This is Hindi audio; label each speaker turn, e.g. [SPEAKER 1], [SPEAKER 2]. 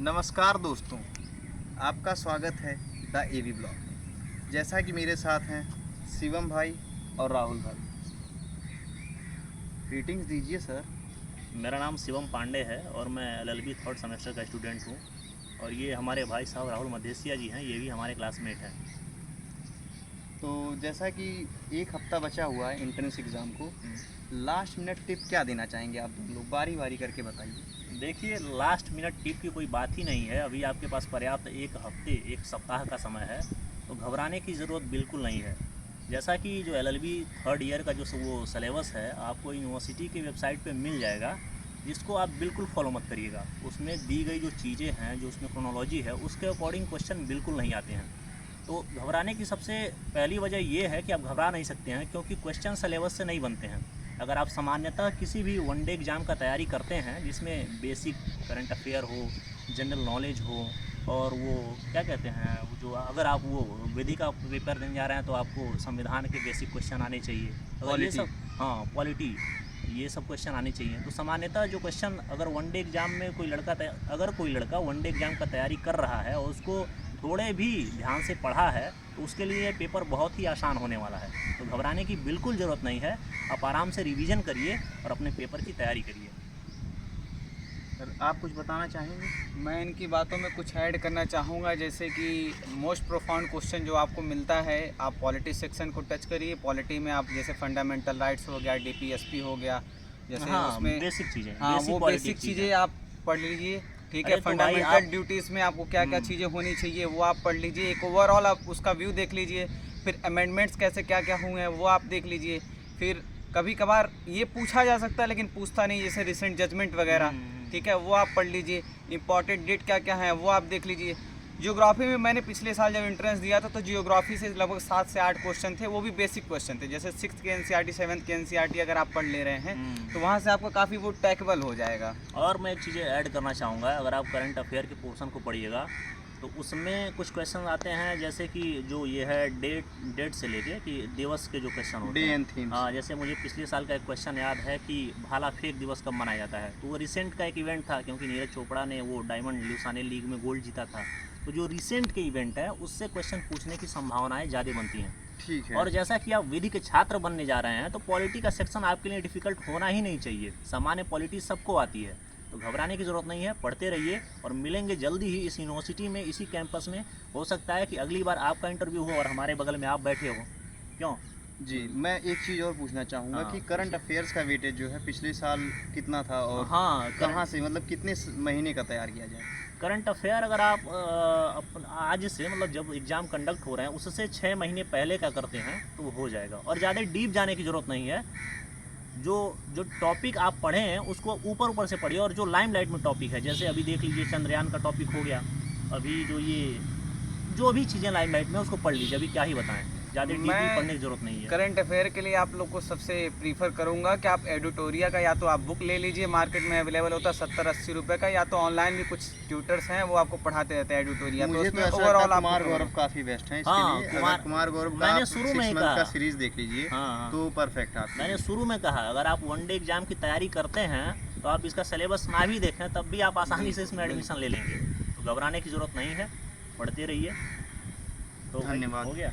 [SPEAKER 1] नमस्कार दोस्तों, आपका स्वागत है द एवी ब्लॉग में। जैसा कि मेरे साथ हैं शिवम भाई और राहुल भाई। ग्रीटिंग्स दीजिए सर।
[SPEAKER 2] मेरा नाम शिवम पांडे है और मैं एलएलबी थर्ड सेमेस्टर का स्टूडेंट हूँ। और ये हमारे भाई साहब राहुल मधेसिया जी हैं, ये भी हमारे क्लासमेट हैं।
[SPEAKER 1] तो जैसा कि एक हफ्ता बचा हुआ है एंट्रेंस एग्ज़ाम को, लास्ट मिनट टिप क्या देना चाहेंगे आप लोग? बारी बारी करके बताइए।
[SPEAKER 2] देखिए, लास्ट मिनट टिप की कोई बात ही नहीं है। अभी आपके पास पर्याप्त एक सप्ताह का समय है, तो घबराने की ज़रूरत बिल्कुल नहीं है। जैसा कि जो एलएलबी थर्ड ईयर का जो वो सिलेबस है आपको यूनिवर्सिटी की वेबसाइट पे मिल जाएगा, जिसको आप बिल्कुल फॉलो मत करिएगा। उसमें दी गई जो चीज़ें हैं, जो उसमें क्रोनोलॉजी है, उसके अकॉर्डिंग क्वेश्चन बिल्कुल नहीं आते हैं। तो घबराने की सबसे पहली वजह ये है कि आप घबरा नहीं सकते हैं, क्योंकि क्वेश्चन सिलेबस से नहीं बनते हैं। अगर आप सामान्यतः किसी भी वनडे एग्ज़ाम का तैयारी करते हैं जिसमें बेसिक करंट अफेयर हो, जनरल नॉलेज हो, और वो क्या कहते हैं, वो जो अगर आप वो विधि का पेपर देने जा रहे हैं तो आपको संविधान के बेसिक क्वेश्चन आने चाहिए। अगर ये सब, हाँ, पॉलिटी, ये सब क्वेश्चन आने चाहिए। तो सामान्यतः जो क्वेश्चन अगर वनडे एग्ज़ाम में कोई लड़का वनडे एग्ज़ाम का तैयारी कर रहा है और उसको थोड़े भी ध्यान से पढ़ा है, तो उसके लिए पेपर बहुत ही आसान होने वाला है। तो घबराने की बिल्कुल ज़रूरत नहीं है। आप आराम से रिवीजन करिए और अपने पेपर की तैयारी करिए।
[SPEAKER 1] सर, आप कुछ बताना चाहेंगे?
[SPEAKER 3] मैं इनकी बातों में कुछ ऐड करना चाहूँगा, जैसे कि मोस्ट प्रोफाउंड क्वेश्चन जो आपको मिलता है, आप पॉलिटी सेक्शन को टच करिए। पॉलिटी में आप जैसे फंडामेंटल राइट्स हो गया, डीपीएसपी हो गया, जैसे
[SPEAKER 2] हाँ,
[SPEAKER 3] उसमें
[SPEAKER 2] बेसिक चीज़ें,
[SPEAKER 3] हाँ वो बेसिक चीज़ें आप पढ़ लीजिए। ठीक है,
[SPEAKER 2] अरे तो भाई
[SPEAKER 3] फंडामेंटल ड्यूटीज़ में आपको क्या क्या चीज़ें होनी चाहिए वो आप पढ़ लीजिए। एक ओवरऑल आप उसका व्यू देख लीजिए। फिर अमेंडमेंट्स कैसे क्या क्या हुए हैं वो आप देख लीजिए। फिर कभी कभार ये पूछा जा सकता है लेकिन पूछता नहीं, जैसे रिसेंट जजमेंट वगैरह, ठीक है, वो आप पढ़ लीजिए। इंपॉर्टेंट डेट क्या क्या है वो आप देख लीजिए। जियोग्राफी में मैंने पिछले साल जब एंट्रेंस दिया था तो जियोग्राफी से लगभग 7 से 8 क्वेश्चन थे, वो भी बेसिक क्वेश्चन थे। जैसे 6th के एनसीईआरटी, 7th के एनसीईआरटी अगर आप पढ़ ले रहे हैं तो वहाँ से आपको काफ़ी वो टैकेबल हो जाएगा।
[SPEAKER 2] और मैं एक चीज़ ऐड करना चाहूँगा, अगर आप करंट अफेयर के पोर्शन को पढ़िएगा तो उसमें कुछ क्वेश्चन आते हैं, जैसे कि जो ये है डेट से लेके कि दिवस के जो क्वेश्चन होते
[SPEAKER 1] डे
[SPEAKER 2] हैं।
[SPEAKER 1] And themes.
[SPEAKER 2] हाँ, जैसे मुझे पिछले साल का एक क्वेश्चन याद है कि भाला फेंक दिवस कब मनाया जाता है। तो वो रिसेंट का एक इवेंट था, क्योंकि नीरज चोपड़ा ने वो डायमंड ल्यूसाने लीग में गोल्ड जीता था। तो जो रिसेंट के इवेंट है उससे क्वेश्चन पूछने की संभावनाएं ज़्यादा बनती हैं।
[SPEAKER 1] ठीक है।
[SPEAKER 2] और जैसा कि आप विधि के छात्र बनने जा रहे हैं, तो पॉलिटी का सेक्शन आपके लिए डिफ़िकल्ट होना ही नहीं चाहिए। सामान्य पॉलिटी सबको आती है, तो घबराने की ज़रूरत नहीं है। पढ़ते रहिए और मिलेंगे जल्दी ही इस यूनिवर्सिटी में, इसी कैंपस में। हो सकता है कि अगली बार आपका इंटरव्यू हो और हमारे बगल में आप बैठे हो। क्यों?
[SPEAKER 1] जी, मैं एक चीज़ और पूछना चाहूँगा
[SPEAKER 2] हाँ,
[SPEAKER 1] कि करंट अफेयर्स का वेटेज जो है पिछले साल कितना था और
[SPEAKER 2] हाँ,
[SPEAKER 1] कहाँ से, मतलब कितने महीने का तैयार किया जाए?
[SPEAKER 2] करंट अफेयर अगर आप आज से, मतलब जब एग्ज़ाम कंडक्ट हो रहे हैं उससे 6 महीने पहले का करते हैं तो वो हो जाएगा। और ज़्यादा डीप जाने की ज़रूरत नहीं है। जो जो टॉपिक आप पढ़े हैं उसको ऊपर ऊपर से पढ़िए, और जो लाइमलाइट में टॉपिक है, जैसे अभी देख लीजिए चंद्रयान का टॉपिक हो गया। अभी जो भी चीज़ें लाइमलाइट में उसको पढ़ लीजिए। अभी क्या ही बताएं, ज़्यादा डीपली पढ़ने की ज़रूरत नहीं है।
[SPEAKER 3] करंट अफेयर के लिए आप लोग को सबसे प्रीफर करूंगा कि आप एडिटोरिया का या तो आप बुक ले लीजिए, मार्केट में अवेलेबल होता है 70-80 रुपये का, या तो ऑनलाइन भी कुछ ट्यूटर्स हैं वो आपको पढ़ाते रहते हैं एडिटोरिया।
[SPEAKER 1] मुझे तो ऐसा
[SPEAKER 3] ओवरऑल
[SPEAKER 1] लगता है
[SPEAKER 3] आप
[SPEAKER 1] कुमार गौरव काफ़ी बेस्ट है इसके
[SPEAKER 2] हाँ,
[SPEAKER 1] लिए। अगर कुमार गौरव का
[SPEAKER 2] मैंने
[SPEAKER 1] आप
[SPEAKER 2] शुरू में
[SPEAKER 1] 6
[SPEAKER 2] ही
[SPEAKER 1] मंथ का
[SPEAKER 2] कहा।
[SPEAKER 1] सीरीज देख लीजिए
[SPEAKER 2] हाँ,
[SPEAKER 1] तो परफेक्ट आप।
[SPEAKER 2] मैंने शुरू में कहा, अगर आप वनडे एग्ज़ाम की तैयारी करते हैं तो आप इसका सिलेबस ना भी देखें तब भी आप आसानी से इसमें एडमिशन ले लेंगे। तो घबराने की ज़रूरत नहीं है, पढ़ते रहिए। तो
[SPEAKER 1] धन्यवाद।
[SPEAKER 2] हो गया।